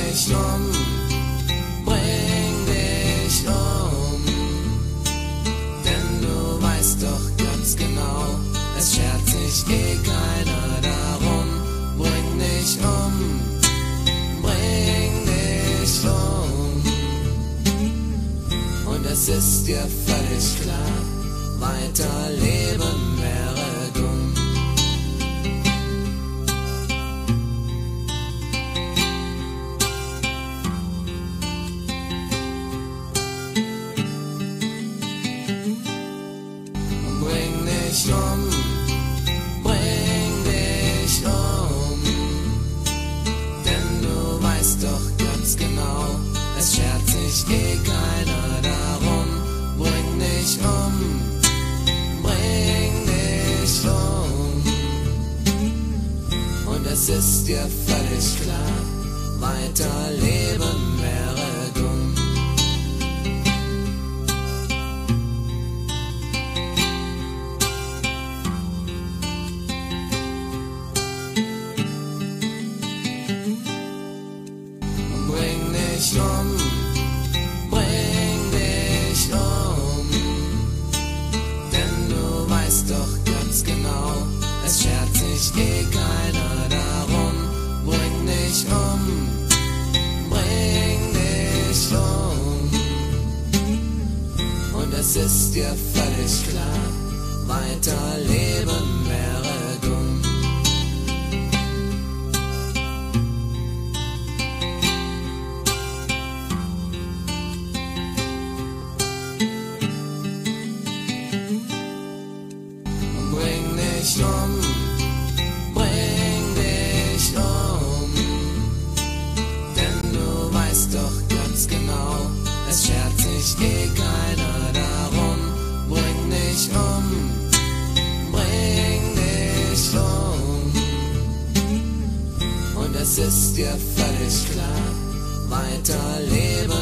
dich um, bring dich um, denn du weißt doch ganz genau, es schert sich eh keiner darum. Bring dich um, bring dich um, und es ist dir völlig klar, weiterleben wäre dumm. Bring dich um, bring dich um, denn du weißt doch ganz genau, es schert sich eh keiner darum. Bring dich um, bring dich um, und es ist dir völlig klar, weiterleben wäre dumm. Bring dich um, bring dich um, denn du weißt doch ganz genau, es schert sich eh keiner darum. Bring dich um, bring dich um, und es ist dir völlig klar, weiterleben wäre dumm. Bring dich um, bring dich um, denn du weißt doch ganz genau, es schert sich eh keiner darum. Bring dich um, bring dich um, und es ist dir völlig klar, weiterleben